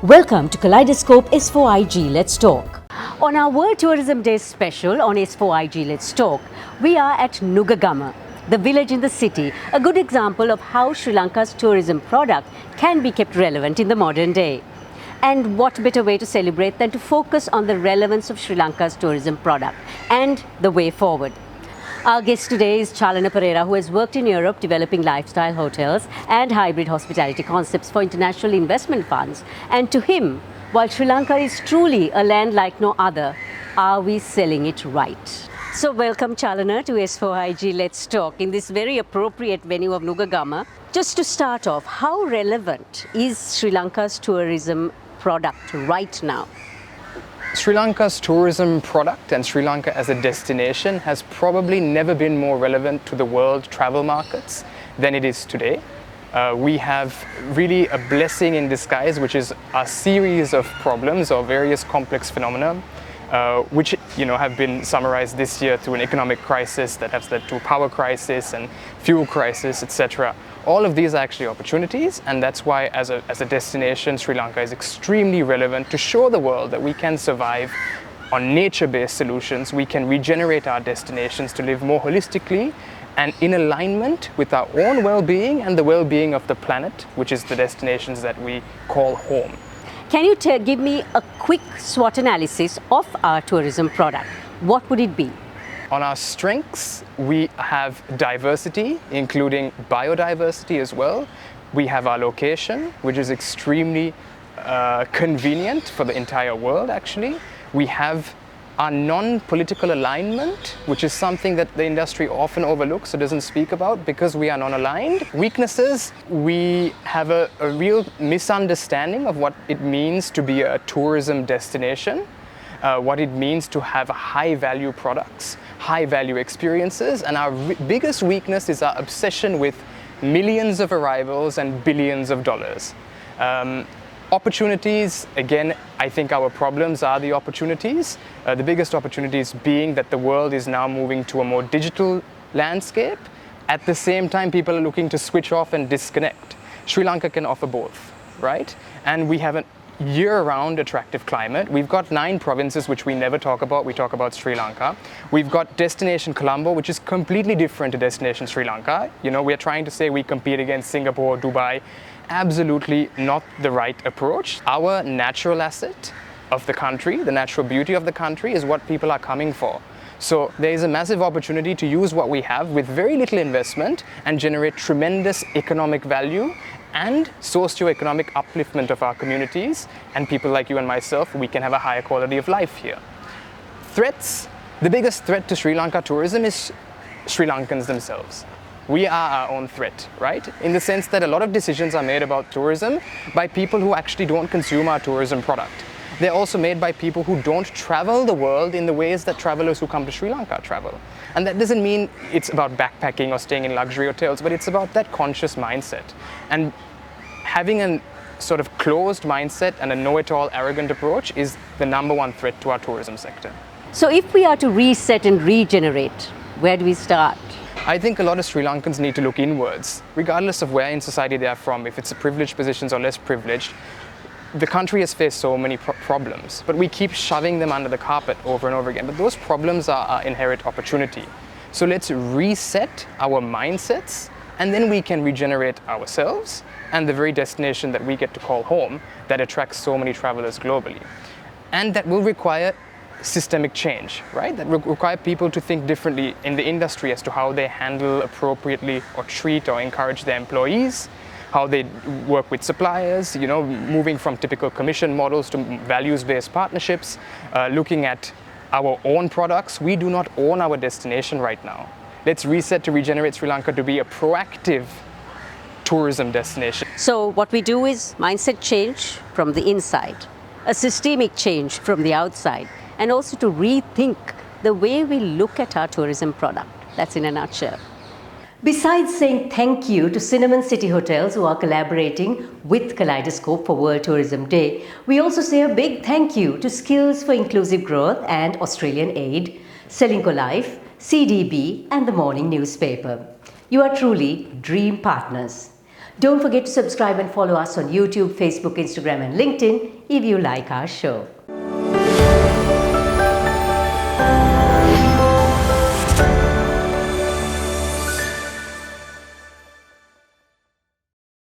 Welcome to Kaleidoscope S4IG Let's Talk. On our World Tourism Day special on S4IG Let's Talk, we are at Nugagama, the village in the city, a good example of how Sri Lanka's tourism product can be kept relevant in the modern day. And what better way to celebrate than to focus on the relevance of Sri Lanka's tourism product and the way forward. Our guest today is Chalana Perera, who has worked in Europe developing lifestyle hotels and hybrid hospitality concepts for international investment funds. And to him, while Sri Lanka is truly a land like no other, are we selling it right? So welcome Chalana to S4IG Let's Talk in this very appropriate venue of Nugagama. Just to start off, how relevant is Sri Lanka's tourism product right now? Sri Lanka's tourism product and Sri Lanka as a destination has probably never been more relevant to the world travel markets than it is today. We have really a blessing in disguise, which is a series of problems or various complex phenomena, which have been summarized this year through an economic crisis that has led to a power crisis and fuel crisis, etc. All of these are actually opportunities, and that's why as a destination, Sri Lanka is extremely relevant to show the world that we can survive on nature-based solutions. We can regenerate our destinations to live more holistically and in alignment with our own well-being and the well-being of the planet, which is the destinations that we call home. Can you give me a quick SWOT analysis of our tourism product? What would it be? On our strengths, we have diversity, including biodiversity as well. We have our location, which is extremely convenient for the entire world, actually. We have our non-political alignment, which is something that the industry often overlooks or doesn't speak about because we are non-aligned. Weaknesses, we have a real misunderstanding of what it means to be a tourism destination. What it means to have high-value products, high-value experiences, and our biggest weakness is our obsession with millions of arrivals and billions of dollars. Opportunities, again, I think our problems are the opportunities. The biggest opportunities being that the world is now moving to a more digital landscape. At the same time, people are looking to switch off and disconnect. Sri Lanka can offer both, right? And we have a year-round attractive climate. We've got 9 provinces which we never talk about. We talk about Sri Lanka. We've got Destination Colombo, which is completely different to Destination Sri Lanka. We're trying to say we compete against Singapore, Dubai. Absolutely not the right approach. Our natural asset of the country, the natural beauty of the country, is what people are coming for. So there is a massive opportunity to use what we have with very little investment and generate tremendous economic value and socio-economic upliftment of our communities, and people like you and myself, we can have a higher quality of life here. Threats, the biggest threat to Sri Lanka tourism is Sri Lankans themselves. We are our own threat, right? In the sense that a lot of decisions are made about tourism by people who actually don't consume our tourism product. They're also made by people who don't travel the world in the ways that travelers who come to Sri Lanka travel. And that doesn't mean it's about backpacking or staying in luxury hotels, but it's about that conscious mindset. And having a sort of closed mindset and a know-it-all arrogant approach is the #1 threat to our tourism sector. So if we are to reset and regenerate, where do we start? I think a lot of Sri Lankans need to look inwards, regardless of where in society they are from, if it's privileged positions or less privileged. The country has faced so many problems, but we keep shoving them under the carpet over and over again. But those problems are our inherent opportunity. So let's reset our mindsets, and then we can regenerate ourselves and the very destination that we get to call home that attracts so many travelers globally. And that will require systemic change, right? That require people to think differently in the industry as to how they handle appropriately or treat or encourage their employees, how they work with suppliers, moving from typical commission models to values-based partnerships, looking at our own products. We do not own our destination right now. Let's reset to regenerate Sri Lanka to be a proactive tourism destination. So what we do is mindset change from the inside, a systemic change from the outside, and also to rethink the way we look at our tourism product. That's in a nutshell. Besides saying thank you to Cinnamon City Hotels who are collaborating with Kaleidoscope for World Tourism Day, we also say a big thank you to Skills for Inclusive Growth and Australian Aid, Selinco Life, CDB and the Morning Newspaper. You are truly dream partners. Don't forget to subscribe and follow us on YouTube, Facebook, Instagram and LinkedIn if you like our show.